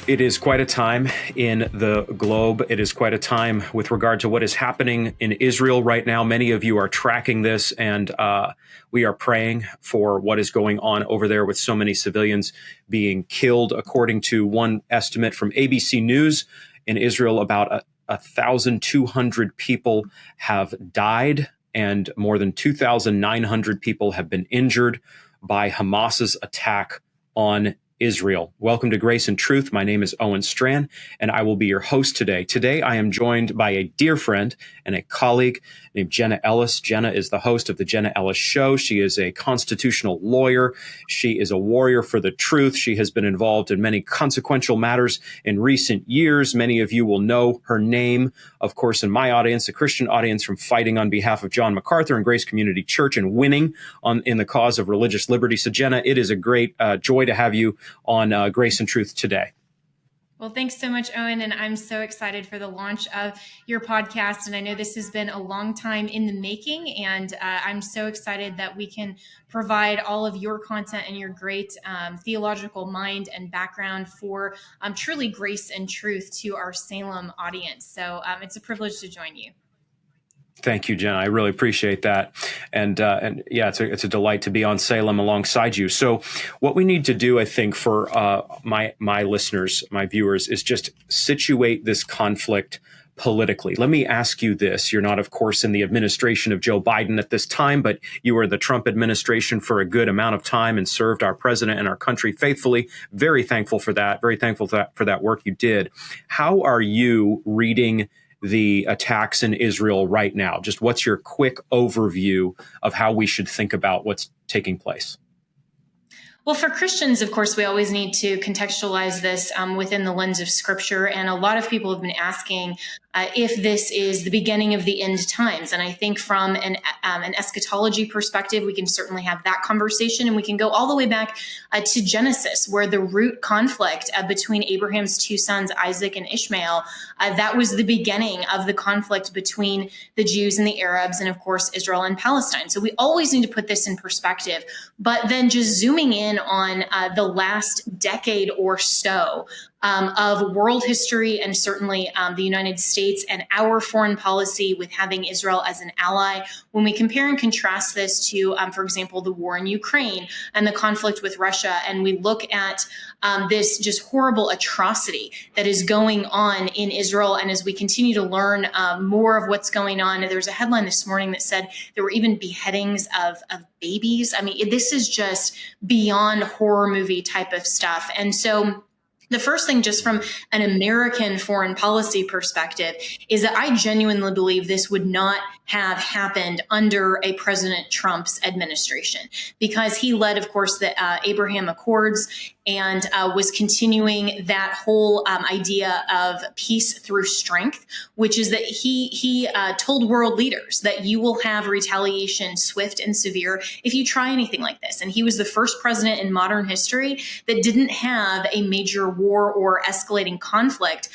It is quite a time in the globe. It is quite a time with regard to what is happening in Israel right now. Many of you are tracking this, and we are praying for what is going on over there with so many civilians being killed. According to one estimate from ABC News, in Israel, about 1,200 people have died, and more than 2,900 people have been injured by Hamas's attack on Israel. Welcome to Grace and Truth. My name is Owen Strachan, and I will be your host today. Today, I am joined by a dear friend and a colleague named Jenna Ellis. Jenna is the host of the Jenna Ellis Show. She is a constitutional lawyer. She is a warrior for the truth. She has been involved in many consequential matters in recent years. Many of you will know her name, of course, in my audience, the Christian audience, from fighting on behalf of John MacArthur and Grace Community Church and winning in the cause of religious liberty. So, Jenna, it is a great joy to have you on Grace and Truth today. Well, thanks so much, Owen. And I'm so excited for the launch of your podcast. And I know this has been a long time in the making. And I'm so excited that we can provide all of your content and your great theological mind and background for truly grace and truth to our Salem audience. So it's a privilege to join you. Thank you, Jenna. I really appreciate that. And yeah, it's a delight to be on Salem alongside you. So what we need to do, I think, for my listeners, my viewers, is just situate this conflict politically. Let me ask you this. You're not, of course, in the administration of Joe Biden at this time, but you were in the Trump administration for a good amount of time and served our president and our country faithfully. Very thankful for that. Very thankful for that work you did. How are you reading the attacks in Israel right now? Just what's your quick overview of how we should think about what's taking place? Well, for Christians, of course, we always need to contextualize this within the lens of Scripture. And a lot of people have been asking if this is the beginning of the end times. And I think from an eschatology perspective, we can certainly have that conversation. And we can go all the way back to Genesis, where the root conflict between Abraham's two sons, Isaac and Ishmael, that was the beginning of the conflict between the Jews and the Arabs, and of course, Israel and Palestine. So we always need to put this in perspective. But then just zooming in on the last decade or so of world history, and certainly the United States and our foreign policy with having Israel as an ally. When we compare and contrast this to, for example, the war in Ukraine and the conflict with Russia, and we look at this just horrible atrocity that is going on in Israel, and as we continue to learn more of what's going on, there was a headline this morning that said there were even beheadings of babies. I mean, this is just beyond horror movie type of stuff. And so the first thing, just from an American foreign policy perspective, is that I genuinely believe this would not have happened under a President Trump's administration, because he led, of course, the Abraham Accords and was continuing that whole idea of peace through strength, which is that he told world leaders that you will have retaliation swift and severe if you try anything like this. And he was the first president in modern history that didn't have a major war or escalating conflict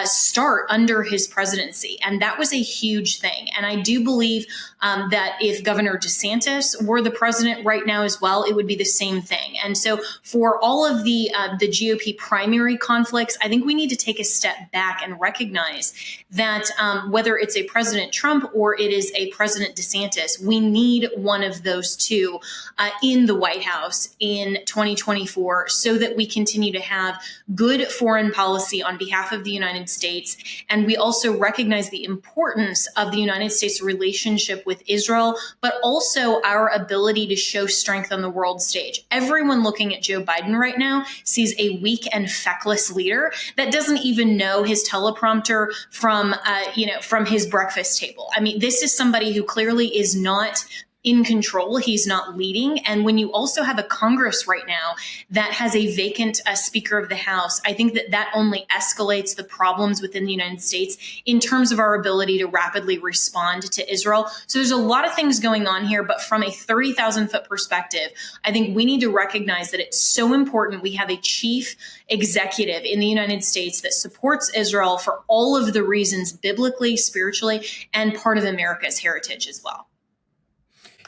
start under his presidency. And that was a huge thing. And I do believe that if Governor DeSantis were the president right now as well, it would be the same thing. And so for all of the GOP primary conflicts, I think we need to take a step back and recognize that whether it's a President Trump or it is a President DeSantis, we need one of those two in the White House in 2024 so that we continue to have good foreign policy on behalf of the United States. And we also recognize the importance of the United States relationship with Israel, but also our ability to show strength on the world stage. Everyone looking at Joe Biden right now sees a weak and feckless leader that doesn't even know his teleprompter from his breakfast table. I mean, this is somebody who clearly is not in control. He's not leading. And when you also have a Congress right now that has a vacant Speaker of the House, I think that only escalates the problems within the United States in terms of our ability to rapidly respond to Israel. So there's a lot of things going on here, but from a 30,000 foot perspective, I think we need to recognize that it's so important we have a chief executive in the United States that supports Israel for all of the reasons biblically, spiritually, and part of America's heritage as well.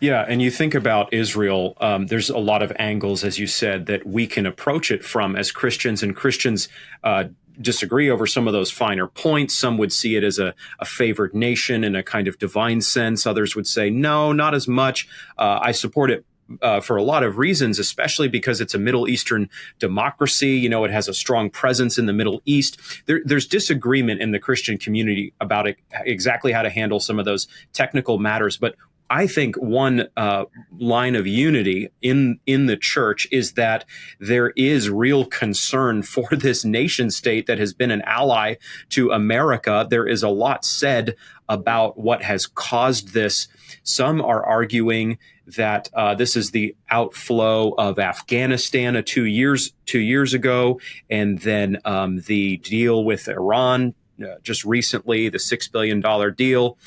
Yeah, and you think about Israel, there's a lot of angles, as you said, that we can approach it from as Christians, and Christians disagree over some of those finer points. Some would see it as a favored nation in a kind of divine sense. Others would say, no, not as much. I support it for a lot of reasons, especially because it's a Middle Eastern democracy. You know, it has a strong presence in the Middle East. There's disagreement in the Christian community about exactly how to handle some of those technical matters. But I think one line of unity in the church is that there is real concern for this nation state that has been an ally to America. There is a lot said about what has caused this. Some are arguing that this is the outflow of Afghanistan 2 years ago, and then the deal with Iran just recently, the $6 billion deal.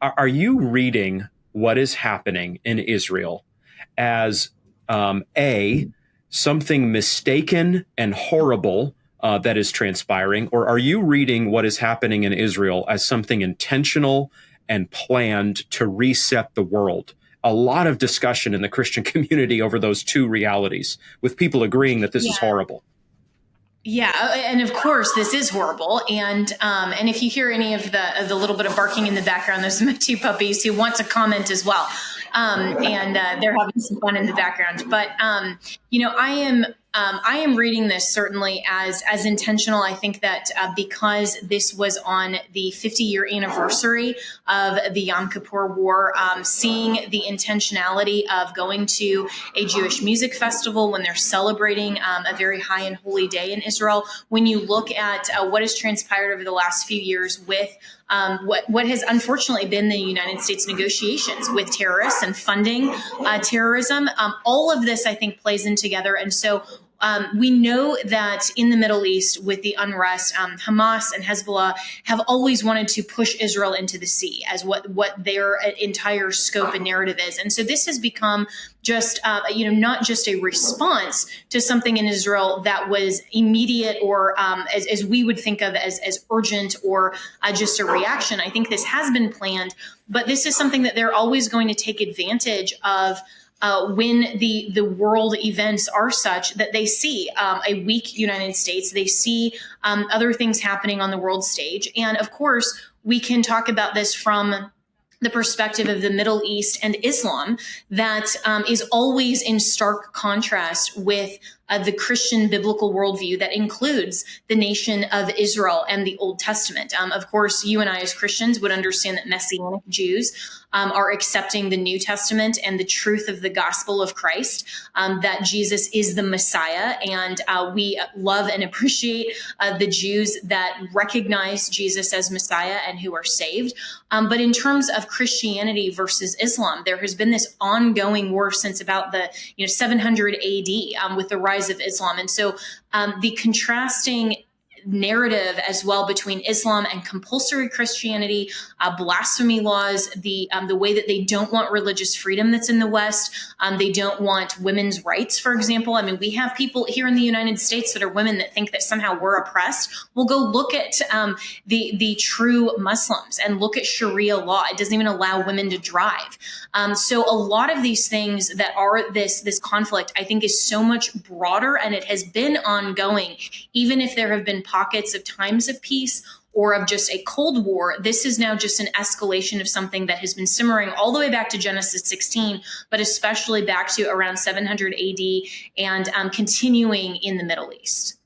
Are you reading what is happening in Israel as something mistaken and horrible that is transpiring, or are you reading what is happening in Israel as something intentional and planned to reset the world? A lot of discussion in the Christian community over those two realities, with people agreeing that this is horrible. Yeah, and of course this is horrible. And if you hear any of the little bit of barking in the background, there's my two puppies who want to comment as well, and they're having some fun in the background. But I am reading this certainly as intentional. I think that because this was on the 50-year anniversary of the Yom Kippur War, seeing the intentionality of going to a Jewish music festival when they're celebrating a very high and holy day in Israel. When you look at what has transpired over the last few years with what has unfortunately been the United States negotiations with terrorists and funding terrorism, all of this I think plays in together. And so we know that in the Middle East with the unrest, Hamas and Hezbollah have always wanted to push Israel into the sea as what their entire scope and narrative is. And so this has become just, not just a response to something in Israel that was immediate or as we would think of as urgent or just a reaction. I think this has been planned, but this is something that they're always going to take advantage of when the world events are such that they see a weak United States, they see other things happening on the world stage. And of course, we can talk about this from the perspective of the Middle East and Islam that is always in stark contrast with the Christian biblical worldview that includes the nation of Israel and the Old Testament. Of course, you and I as Christians would understand that Messianic Jews are accepting the New Testament and the truth of the gospel of Christ, that Jesus is the Messiah. And we love and appreciate the Jews that recognize Jesus as Messiah and who are saved. But in terms of Christianity versus Islam, there has been this ongoing war since about the 700 AD with the rise of Islam. And so the contrasting narrative as well between Islam and compulsory Christianity, blasphemy laws, the way that they don't want religious freedom that's in the West. They don't want women's rights, for example. I mean, we have people here in the United States that are women that think that somehow we're oppressed. We'll go look at the true Muslims and look at Sharia law. It doesn't even allow women to drive. So a lot of these things that are this conflict, I think, is so much broader, and it has been ongoing, even if there have been pockets of times of peace or of just a Cold War. This is now just an escalation of something that has been simmering all the way back to Genesis 16, but especially back to around 700 AD and continuing in the Middle East.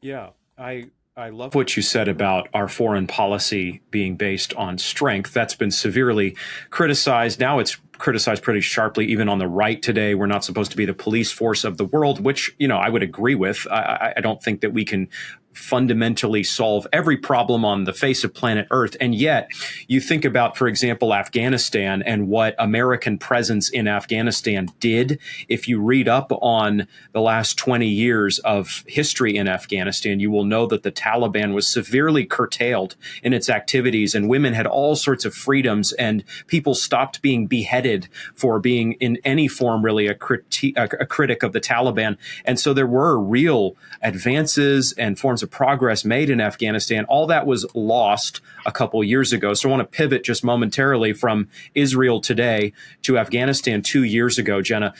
Yeah, I love what you said about our foreign policy being based on strength. That's been severely criticized. Now it's criticized pretty sharply, even on the right today. We're not supposed to be the police force of the world, which, I would agree with. I don't think that we can fundamentally solve every problem on the face of planet Earth. And yet you think about, for example, Afghanistan and what American presence in Afghanistan did. If you read up on the last 20 years of history in Afghanistan, you will know that the Taliban was severely curtailed in its activities, and women had all sorts of freedoms, and people stopped being beheaded for being in any form really a critic of the Taliban. And so there were real advances and forms of progress made in Afghanistan. All that was lost a couple years ago. So I want to pivot just momentarily from Israel today to Afghanistan 2 years ago. Jenna,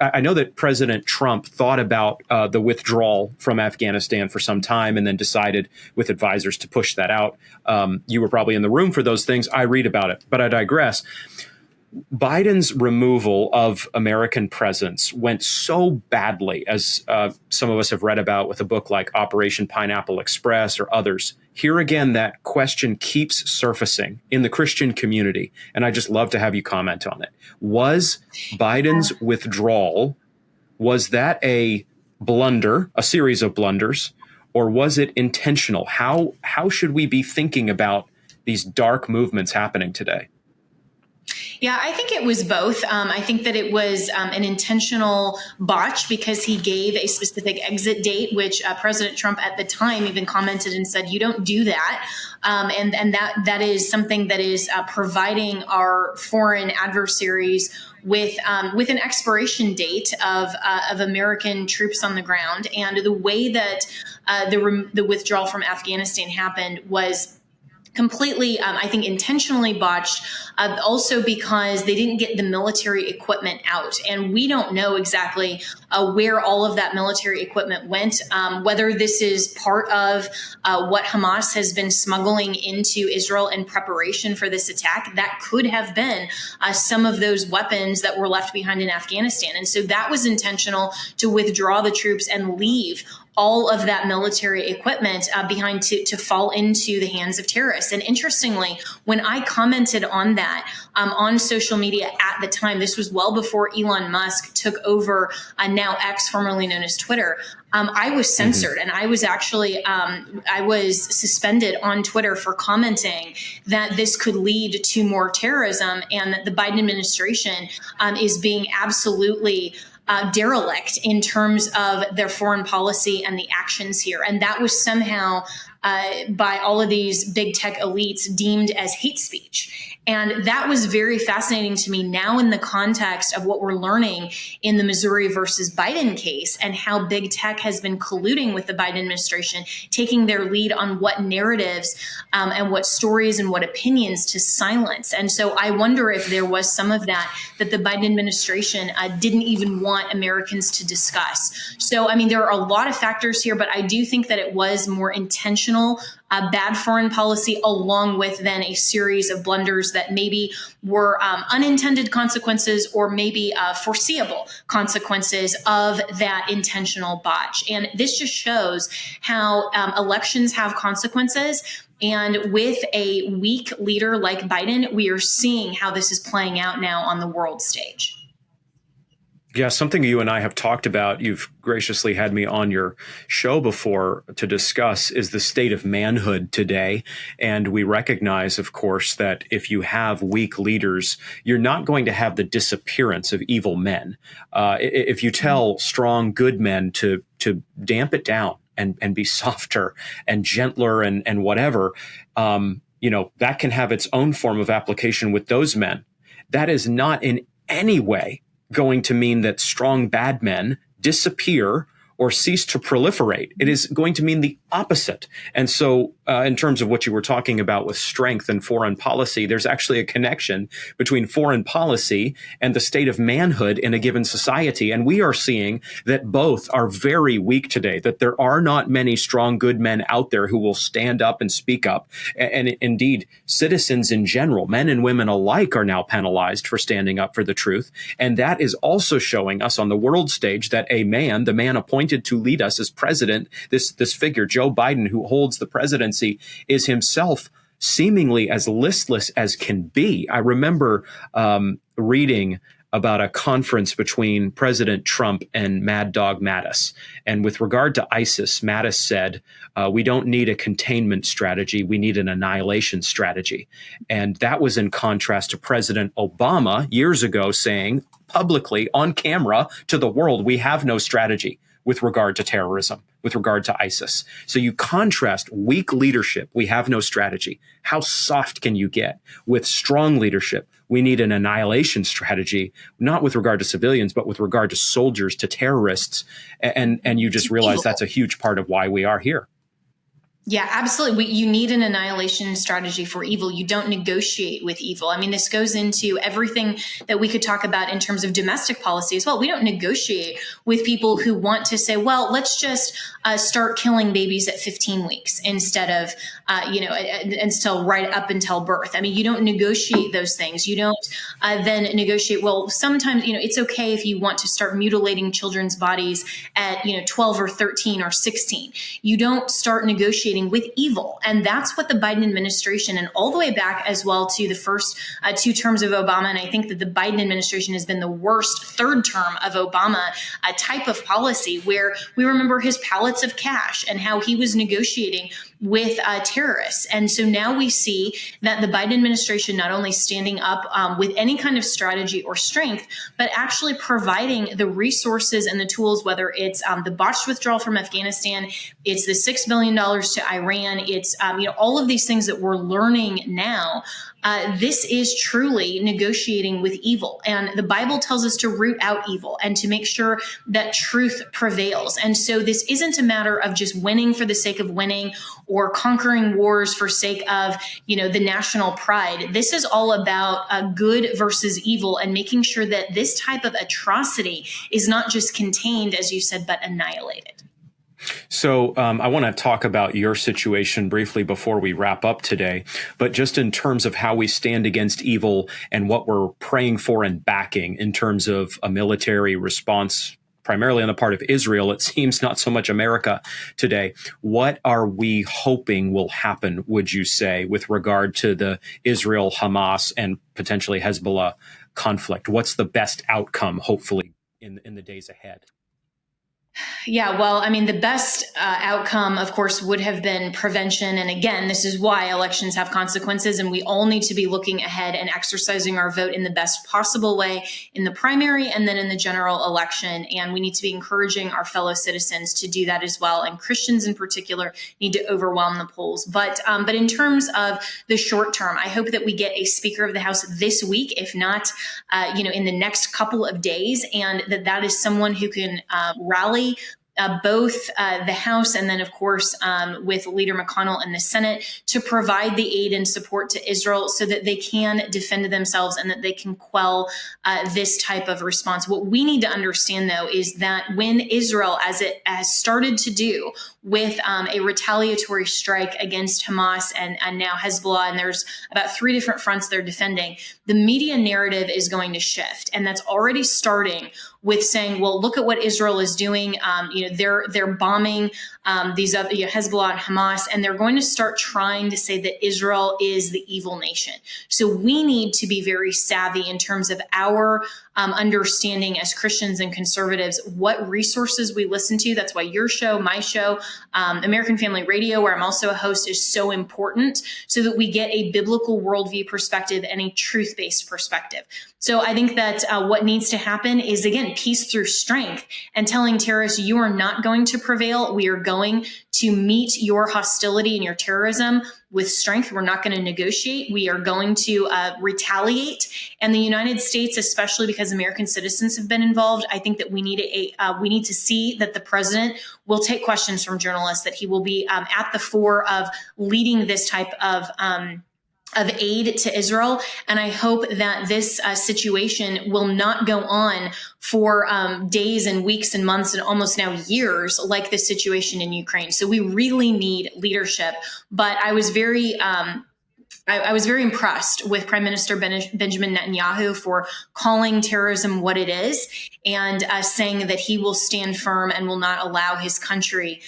I know that President Trump thought about the withdrawal from Afghanistan for some time and then decided with advisors to push that out. You were probably in the room for those things. I read about it, but I digress. Biden's removal of American presence went so badly, as some of us have read about with a book like Operation Pineapple Express or others. Here again, that question keeps surfacing in the Christian community, and I just love to have you comment on it. Was Biden's withdrawal, was that a blunder, a series of blunders, or was it intentional? How should we be thinking about these dark movements happening today? Yeah, I think it was both. I think that it was an intentional botch because he gave a specific exit date, which President Trump at the time even commented and said, "You don't do that." And that is something that is providing our foreign adversaries with an expiration date of American troops on the ground. And the way that the withdrawal from Afghanistan happened was completely, I think, intentionally botched, also because they didn't get the military equipment out. And we don't know exactly where all of that military equipment went, whether this is part of what Hamas has been smuggling into Israel in preparation for this attack. That could have been some of those weapons that were left behind in Afghanistan. And so that was intentional, to withdraw the troops and leave all of that military equipment behind to fall into the hands of terrorists. And interestingly, when I commented on that on social media at the time, this was well before Elon Musk took over now X, formerly known as Twitter. I was censored, and I was actually I was suspended on Twitter for commenting that this could lead to more terrorism, and that the Biden administration is being absolutely derelict in terms of their foreign policy and the actions here. And that was somehow by all of these big tech elites deemed as hate speech. And that was very fascinating to me now in the context of what we're learning in the Missouri versus Biden case, and how big tech has been colluding with the Biden administration, taking their lead on what narratives and what stories and what opinions to silence. And so I wonder if there was some of that the Biden administration didn't even want Americans to discuss. So, I mean, there are a lot of factors here, but I do think that it was more intentional bad foreign policy, along with then a series of blunders that maybe were unintended consequences, or maybe foreseeable consequences of that intentional botch. And this just shows how elections have consequences. And with a weak leader like Biden, we are seeing how this is playing out now on the world stage. Yeah, something you and I have talked about, you've graciously had me on your show before to discuss, is the state of manhood today. And we recognize, of course, that if you have weak leaders, you're not going to have the disappearance of evil men. If you tell strong, good men to damp it down and be softer and gentler and whatever, that can have its own form of application with those men. That is not in any way going to mean that strong bad men disappear or cease to proliferate. It is going to mean the opposite. And so in terms of what you were talking about with strength and foreign policy, there's actually a connection between foreign policy and the state of manhood in a given society. And we are seeing that both are very weak today, that there are not many strong, good men out there who will stand up and speak up. And indeed, citizens in general, men and women alike, are now penalized for standing up for the truth. And that is also showing us on the world stage that the man appointed to lead us as president, this figure, Joe Biden, who holds the presidency, is himself seemingly as listless as can be. I remember reading about a conference between President Trump and Mad Dog Mattis. And with regard to ISIS, Mattis said, we don't need a containment strategy. We need an annihilation strategy. And that was in contrast to President Obama years ago saying publicly on camera to the world, we have no strategy with regard to terrorism, with regard to ISIS. So you contrast weak leadership, we have no strategy. How soft can you get? With strong leadership, we need an annihilation strategy, not with regard to civilians, but with regard to soldiers, to terrorists. And you just realize that's a huge part of why we are here. Yeah, absolutely. You need an annihilation strategy for evil. You don't negotiate with evil. I mean, this goes into everything that we could talk about in terms of domestic policy as well. We don't negotiate with people who want to say, well, let's just start killing babies at 15 weeks instead of, until right up until birth. I mean, you don't negotiate those things. You don't then negotiate, well, sometimes, it's okay if you want to start mutilating children's bodies at, 12 or 13 or 16. You don't start negotiating with evil. And that's what the Biden administration, and all the way back as well to the first 2 terms of Obama. And I think that the Biden administration has been the worst third term of Obama type of policy, where we remember his pallets of cash and how he was negotiating with terrorists. And so now we see that the Biden administration not only standing up with any kind of strategy or strength, but actually providing the resources and the tools, whether it's the botched withdrawal from Afghanistan, it's the $6 billion to Iran, it's all of these things that we're learning now. This is truly negotiating with evil. And the Bible tells us to root out evil and to make sure that truth prevails. And so this isn't a matter of just winning for the sake of winning or conquering wars for sake of, the national pride. This is all about good versus evil and making sure that this type of atrocity is not just contained, as you said, but annihilated. So I want to talk about your situation briefly before we wrap up today, but just in terms of how we stand against evil and what we're praying for and backing in terms of a military response, primarily on the part of Israel, it seems not so much America today. What are we hoping will happen, would you say, with regard to the Israel, Hamas, and potentially Hezbollah conflict? What's the best outcome, hopefully, in the days ahead? Yeah, well, I mean, the best outcome, of course, would have been prevention. And again, this is why elections have consequences, and we all need to be looking ahead and exercising our vote in the best possible way in the primary and then in the general election. And we need to be encouraging our fellow citizens to do that as well. And Christians in particular need to overwhelm the polls. But in terms of the short term, I hope that we get a Speaker of the House this week, if not, in the next couple of days, and that is someone who can rally both the House and then, of course, with Leader McConnell in the Senate to provide the aid and support to Israel so that they can defend themselves and that they can quell this type of response. What we need to understand, though, is that when Israel, as it has started to do with a retaliatory strike against Hamas and now Hezbollah, and there's about 3 different fronts they're defending, the media narrative is going to shift. And that's already starting with saying, well, look at what Israel is doing. They're bombing these other Hezbollah and Hamas, and they're going to start trying to say that Israel is the evil nation. So we need to be very savvy in terms of our understanding as Christians and conservatives, what resources we listen to. That's why your show, my show, American Family Radio, where I'm also a host, is so important, so that we get a biblical worldview perspective and a truth-based perspective. So I think that what needs to happen is, again, peace through strength, and telling terrorists, you are not going to prevail. We are going to meet your hostility and your terrorism with strength. We're not going to negotiate. We are going to retaliate. And the United States, especially because American citizens have been involved, I think that we need to see that the president will take questions from journalists, that he will be at the fore of leading this type of aid to Israel. And I hope that this situation will not go on for days and weeks and months and almost now years, like the situation in Ukraine. So we really need leadership. But I was very impressed with Prime Minister Benjamin Netanyahu for calling terrorism what it is, and saying that he will stand firm and will not allow his country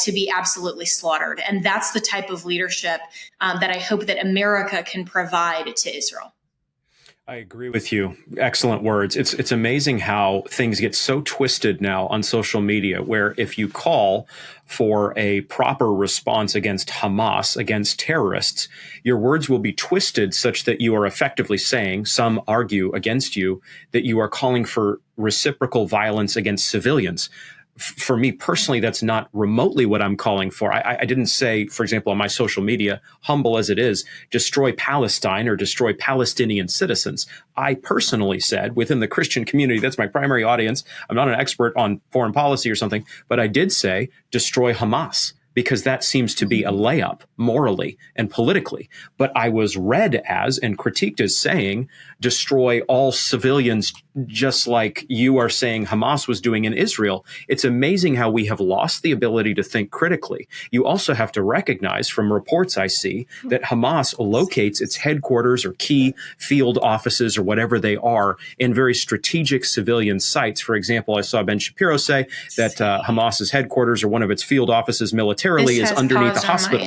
to be absolutely slaughtered. And that's the type of leadership that I hope that America can provide to Israel. I agree with you. Excellent words. It's amazing how things get so twisted now on social media, where if you call for a proper response against Hamas, against terrorists, your words will be twisted such that you are effectively saying, some argue against you, that you are calling for reciprocal violence against civilians. For me personally, that's not remotely what I'm calling for. I didn't say, for example, on my social media, humble as it is, destroy Palestine or destroy Palestinian citizens. I personally said, within the Christian community, that's my primary audience. I'm not an expert on foreign policy or something, but I did say, destroy Hamas, because that seems to be a layup morally and politically. But I was read as and critiqued as saying, destroy all civilians, just like you are saying Hamas was doing in Israel. It's amazing how we have lost the ability to think critically. You also have to recognize from reports I see that Hamas locates its headquarters or key field offices or whatever they are in very strategic civilian sites. For example, I saw Ben Shapiro say that Hamas's headquarters or one of its field offices militarily is underneath a hospital.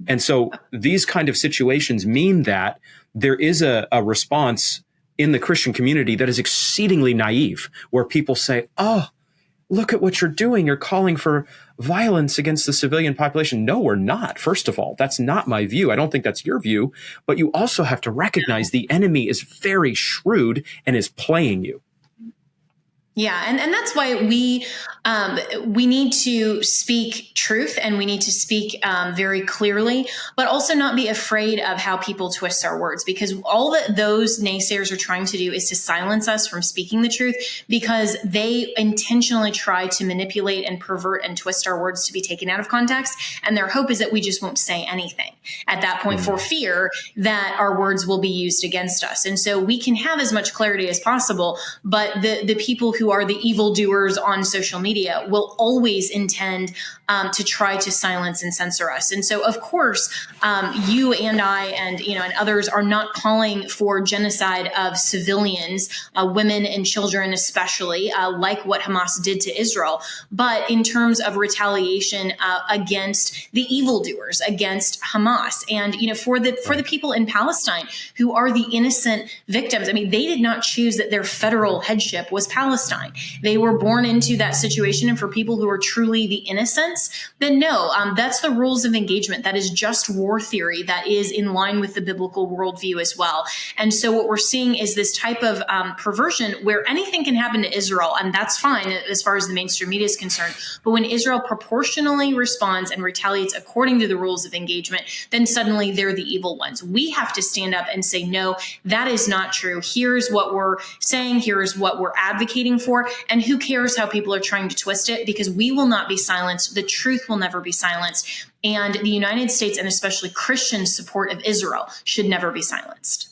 And so these kind of situations mean that there is a response in the Christian community that is exceedingly naive, where people say, oh, look at what you're doing. You're calling for violence against the civilian population. No, we're not. First of all, that's not my view. I don't think that's your view. But you also have to recognize the enemy is very shrewd and is playing you. Yeah, and that's why we need to speak truth, and we need to speak very clearly, but also not be afraid of how people twist our words, because all that those naysayers are trying to do is to silence us from speaking the truth, because they intentionally try to manipulate and pervert and twist our words to be taken out of context. And their hope is that we just won't say anything at that point for fear that our words will be used against us. And so we can have as much clarity as possible, but the people who are the evildoers on social media will always intend to try to silence and censor us. And so, of course, you and I and others are not calling for genocide of civilians, women and children especially, like what Hamas did to Israel. But in terms of retaliation against the evildoers, against Hamas, and for the people in Palestine who are the innocent victims. I mean, they did not choose that their federal headship was Palestine. They were born into that situation. And for people who are truly the innocents, then no, that's the rules of engagement. That is just war theory. That is in line with the biblical worldview as well. And so what we're seeing is this type of perversion where anything can happen to Israel, and that's fine as far as the mainstream media is concerned. But when Israel proportionally responds and retaliates according to the rules of engagement, then suddenly they're the evil ones. We have to stand up and say, no, that is not true. Here's what we're saying. Here's what we're advocating for. And who cares how people are trying to twist it? Because we will not be silenced. The truth will never be silenced. And the United States, and especially Christian support of Israel, should never be silenced.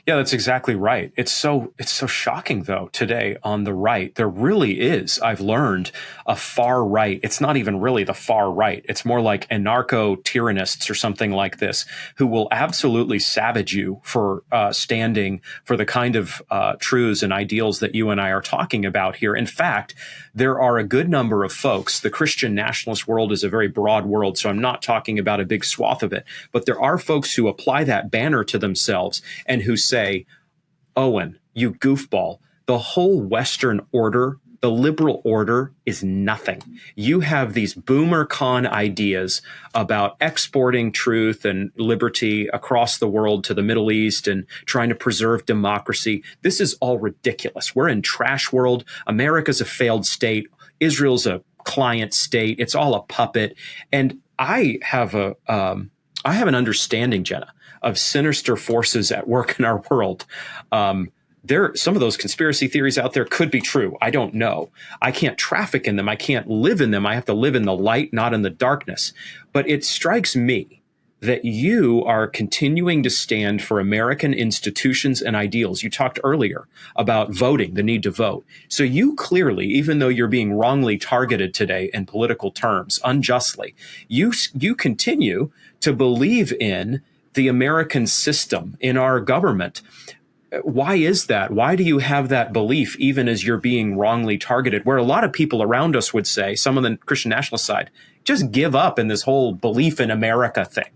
Yeah, that's exactly right. It's so shocking, though, today on the right. There really is, I've learned, a far right. It's not even really the far right. It's more like anarcho-tyrannists or something like this, who will absolutely savage you for standing for the kind of truths and ideals that you and I are talking about here. In fact, there are a good number of folks. The Christian nationalist world is a very broad world, so I'm not talking about a big swath of it. But there are folks who apply that banner to themselves and who say, Owen, you goofball, the whole Western order, the liberal order, is nothing. You have these boomer con ideas about exporting truth and liberty across the world to the Middle East and trying to preserve democracy. This is all ridiculous. We're in trash world. America's a failed state. Israel's a client state. It's all a puppet. And I have an understanding, Jenna, of sinister forces at work in our world. Some of those conspiracy theories out there could be true. I don't know. I can't traffic in them. I can't live in them. I have to live in the light, not in the darkness. But it strikes me that you are continuing to stand for American institutions and ideals. You talked earlier about voting, the need to vote. So you clearly, even though you're being wrongly targeted today in political terms, unjustly, you continue to believe in the American system, in our government. Why is that? Why do you have that belief, even as you're being wrongly targeted, where a lot of people around us would say, some on the Christian nationalist side, just give up in this whole belief in America thing?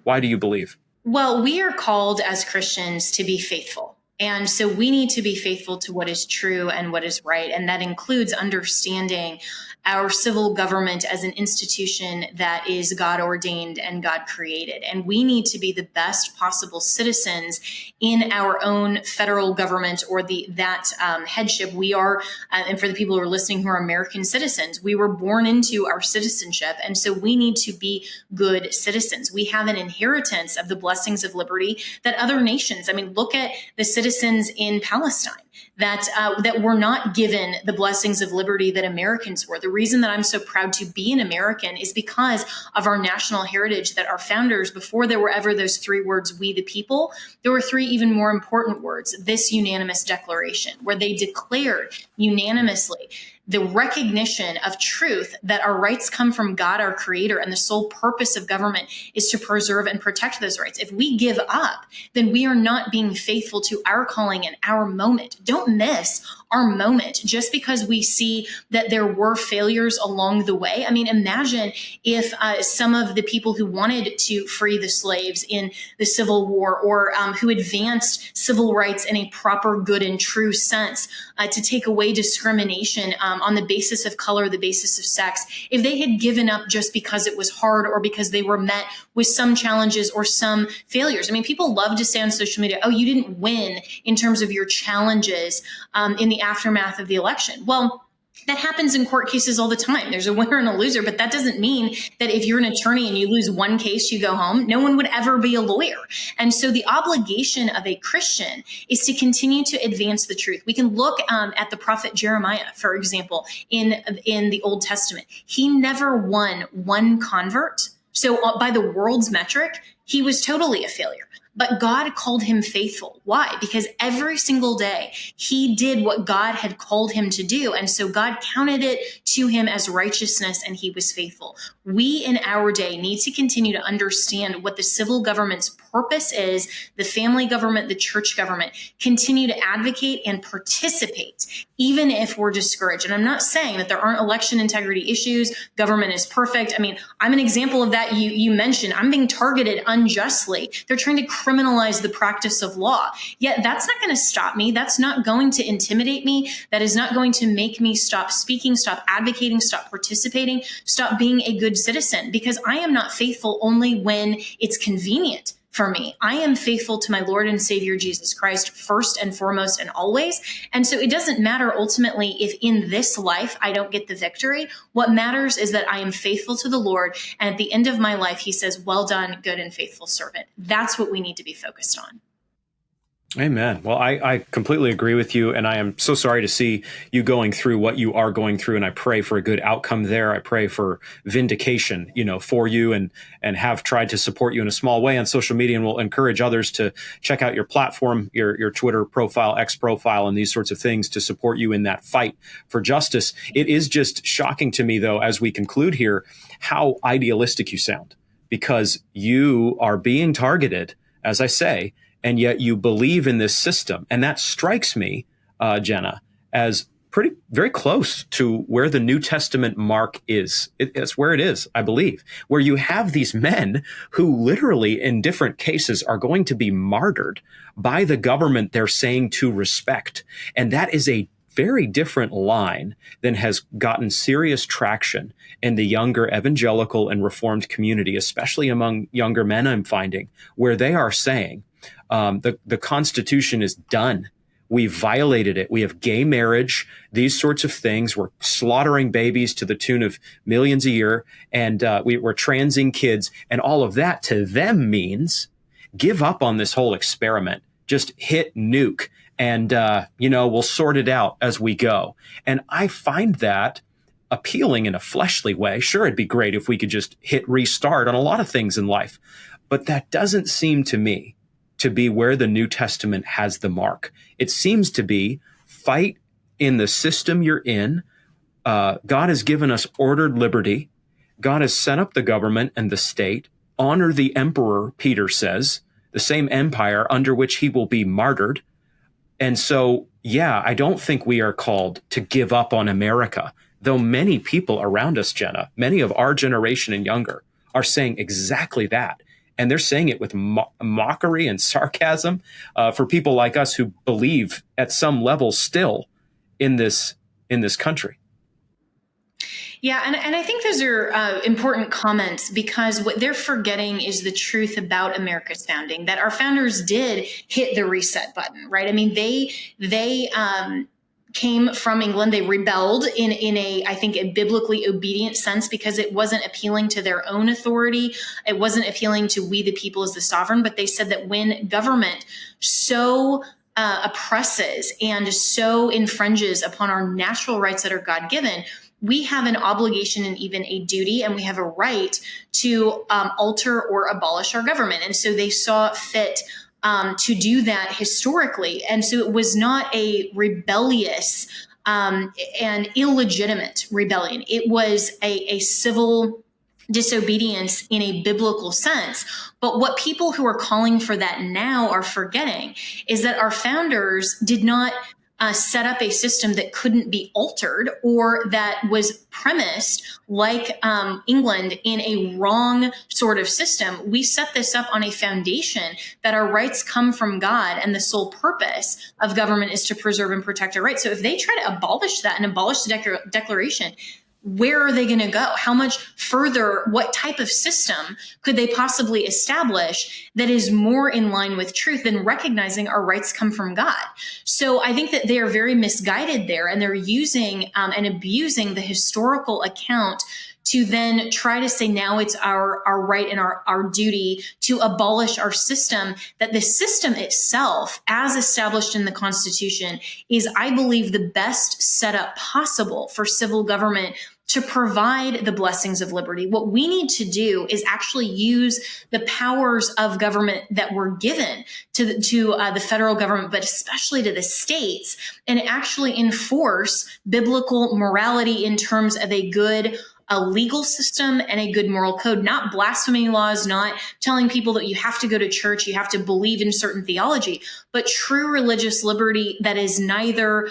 Why do you believe? Well, we are called as Christians to be faithful. And so we need to be faithful to what is true and what is right. And that includes understanding our civil government as an institution that is God ordained and God created. And we need to be the best possible citizens in our own federal government or that headship. We are, and for the people who are listening who are American citizens, we were born into our citizenship. And so we need to be good citizens. We have an inheritance of the blessings of liberty that other nations, look at the citizens in Palestine that were not given the blessings of liberty that Americans were. The The reason that I'm so proud to be an American is because of our national heritage, that our founders, before there were ever those three words, we the people, there were three even more important words, this unanimous declaration, where they declared unanimously the recognition of truth that our rights come from God, our creator, and the sole purpose of government is to preserve and protect those rights. If we give up, then we are not being faithful to our calling and our moment. Don't miss our moment just because we see that there were failures along the way. I mean, imagine if some of the people who wanted to free the slaves in the Civil War, or who advanced civil rights in a proper, good, and true sense, to take away discrimination on the basis of color, the basis of sex, if they had given up just because it was hard or because they were met with some challenges or some failures. I mean, people love to say on social media, oh, you didn't win in terms of your challenges in the aftermath of the election. Well, that happens in court cases all the time. There's a winner and a loser, but that doesn't mean that if you're an attorney and you lose one case, you go home. No one would ever be a lawyer. And so the obligation of a Christian is to continue to advance the truth. We can look at the prophet Jeremiah, for example, in the Old Testament. He never won one convert. So by the world's metric, he was totally a failure. But God called him faithful. Why? Because every single day he did what God had called him to do. And so God counted it to him as righteousness, and he was faithful. We in our day need to continue to understand what the civil government's purpose is, the family government, the church government, continue to advocate and participate, even if we're discouraged. And I'm not saying that there aren't election integrity issues. Government is perfect. I mean, I'm an example of that. You mentioned I'm being targeted unjustly. They're trying to criminalize the practice of law. Yet that's not going to stop me. That's not going to intimidate me. That is not going to make me stop speaking, stop advocating, stop participating, stop being a good citizen, because I am not faithful only when it's convenient for me. I am faithful to my Lord and Savior, Jesus Christ, first and foremost and always. And so it doesn't matter ultimately if in this life I don't get the victory. What matters is that I am faithful to the Lord. And at the end of my life, he says, well done, good and faithful servant. That's what we need to be focused on. Amen. Well, I completely agree with you, and I am so sorry to see you going through what you are going through, and I pray for a good outcome there. I pray for vindication, for you, and have tried to support you in a small way on social media, and will encourage others to check out your platform, your Twitter profile, X profile, and these sorts of things to support you in that fight for justice. It is just shocking to me, though, as we conclude here, how idealistic you sound, because you are being targeted, as I say, and yet you believe in this system. And that strikes me, Jenna, as very close to where the New Testament mark is. It's where it is, I believe, where you have these men who literally in different cases are going to be martyred by the government they're saying to respect. And that is a very different line than has gotten serious traction in the younger evangelical and Reformed community, especially among younger men, I'm finding, where they are saying, the Constitution is done. We violated it. We have gay marriage, these sorts of things. We're slaughtering babies to the tune of millions a year, and we're transing kids. And all of that to them means give up on this whole experiment. Just hit nuke, and we'll sort it out as we go. And I find that appealing in a fleshly way. Sure, it'd be great if we could just hit restart on a lot of things in life, but that doesn't seem to me to be where the New Testament has the mark. It seems to be fight in the system you're in. God has given us ordered liberty. God has set up the government and the state. Honor the emperor, Peter says, the same empire under which he will be martyred. And so, I don't think we are called to give up on America, though many people around us, Jenna, many of our generation and younger, are saying exactly that. And they're saying it with mockery and sarcasm for people like us who believe at some level still in this country. Yeah, and I think those are important comments, because what they're forgetting is the truth about America's founding, that our founders did hit the reset button, right? I mean, they came from England. They rebelled in a, I think, a biblically obedient sense, because it wasn't appealing to their own authority. It wasn't appealing to we the people as the sovereign, but they said that when government so oppresses and so infringes upon our natural rights that are God-given, we have an obligation and even a duty, and we have a right to alter or abolish our government. And so they saw fit to do that historically. And so it was not a rebellious and illegitimate rebellion. It was a civil disobedience in a biblical sense. But what people who are calling for that now are forgetting is that our founders did not set up a system that couldn't be altered, or that was premised like England in a wrong sort of system. We set this up on a foundation that our rights come from God, and the sole purpose of government is to preserve and protect our rights. So if they try to abolish that and abolish the Declaration, where are they going to go? How much further, what type of system could they possibly establish that is more in line with truth than recognizing our rights come from God? So I think that they are very misguided there, and they're using and abusing the historical account to then try to say now it's our right and our duty to abolish our system, that the system itself, as established in the Constitution, is, I believe, the best setup possible for civil government to provide the blessings of liberty. What we need to do is actually use the powers of government that were given to the federal government, but especially to the states, and actually enforce biblical morality in terms of a legal system and a good moral code, not blasphemy laws, not telling people that you have to go to church, you have to believe in certain theology, but true religious liberty that is neither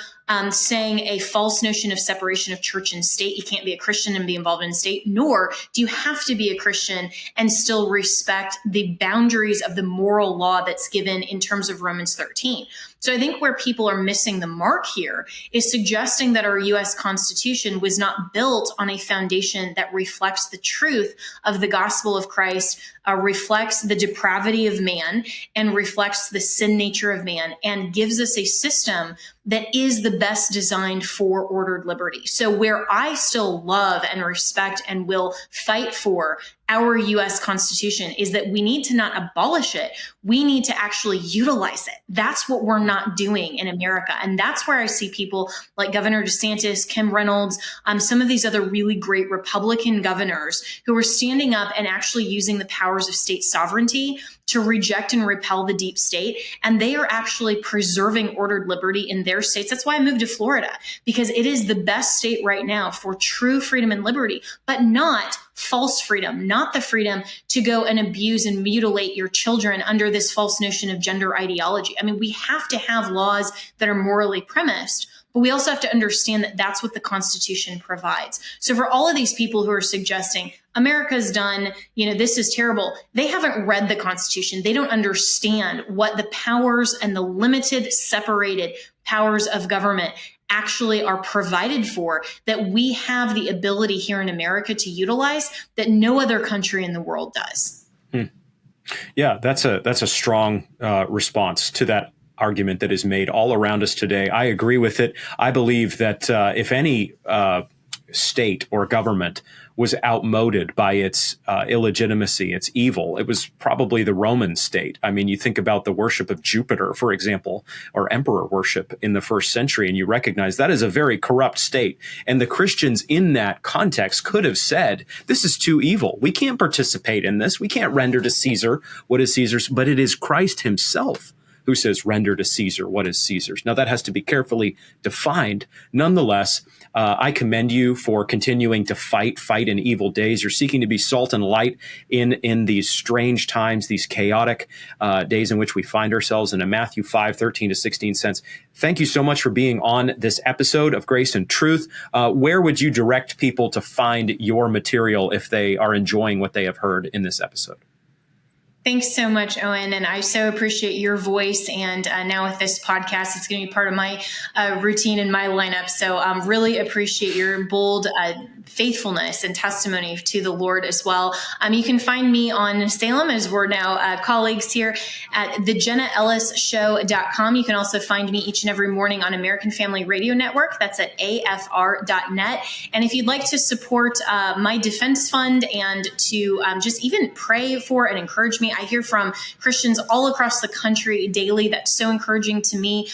saying a false notion of separation of church and state. You can't be a Christian and be involved in state, nor do you have to be a Christian and still respect the boundaries of the moral law that's given in terms of Romans 13. So I think where people are missing the mark here is suggesting that our U.S. Constitution was not built on a foundation that reflects the truth of the gospel of Christ, reflects the depravity of man, and reflects the sin nature of man, and gives us a system that is the best designed for ordered liberty. So where I still love and respect and will fight for our U.S. Constitution is that we need to not abolish it. We need to actually utilize it. That's what we're not doing in America. And that's where I see people like Governor DeSantis, Kim Reynolds, some of these other really great Republican governors who are standing up and actually using the powers of state sovereignty to reject and repel the deep state. And they are actually preserving ordered liberty in their states. That's why I moved to Florida, because it is the best state right now for true freedom and liberty, but not false freedom, not the freedom to go and abuse and mutilate your children under this false notion of gender ideology. I mean, we have to have laws that are morally premised, but we also have to understand that that's what the Constitution provides. So for all of these people who are suggesting America's done, this is terrible, they haven't read the Constitution. They don't understand what the powers and the limited, separated powers of government actually are provided for, that we have the ability here in America to utilize that no other country in the world does. Yeah, that's a strong response to that argument that is made all around us today. I agree with it. I believe that if any state or government was outmoded by its illegitimacy, its evil, it was probably the Roman state. I mean, you think about the worship of Jupiter, for example, or emperor worship in the first century, and you recognize that is a very corrupt state. And the Christians in that context could have said, this is too evil. We can't participate in this. We can't render to Caesar what is Caesar's, but it is Christ himself who says, render to Caesar what is Caesar's. Now, that has to be carefully defined. Nonetheless, I commend you for continuing to fight in evil days. You're seeking to be salt and light in these strange times, these chaotic days in which we find ourselves. And in Matthew 5:13-16 thank you so much for being on this episode of Grace and Truth. Where would you direct people to find your material if they are enjoying what they have heard in this episode? Thanks so much, Owen. And I so appreciate your voice. And now with this podcast, it's going to be part of my routine and my lineup. So really appreciate your bold faithfulness and testimony to the Lord as well. You can find me on Salem, as we're now colleagues here, at the JennaEllisShow.com. You can also find me each and every morning on American Family Radio Network. That's at afr.net. And if you'd like to support my defense fund and to just even pray for and encourage me happening. I hear from Christians all across the country daily. That's so encouraging to me,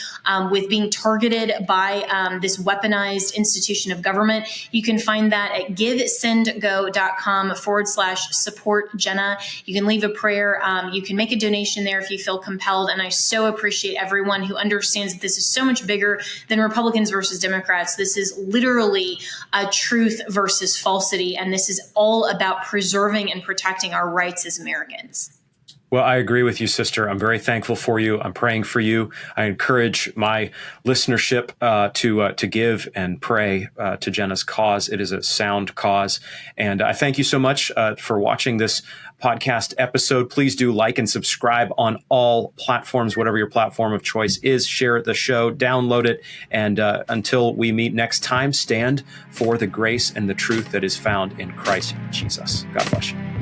with being targeted by this weaponized institution of government. You can find that at givesendgo.com/support Jenna. You can leave a prayer. You can make a donation there if you feel compelled. And I so appreciate everyone who understands that this is so much bigger than Republicans versus Democrats. This is literally truth versus falsity. And this is all about preserving and protecting our rights as Americans. Well, I agree with you, sister. I'm very thankful for you. I'm praying for you. I encourage my listenership to give and pray to Jenna's cause. It is a sound cause. And I thank you so much for watching this podcast episode. Please do like and subscribe on all platforms, whatever your platform of choice is. Share the show, download it. And until we meet next time, stand for the grace and the truth that is found in Christ Jesus. God bless you.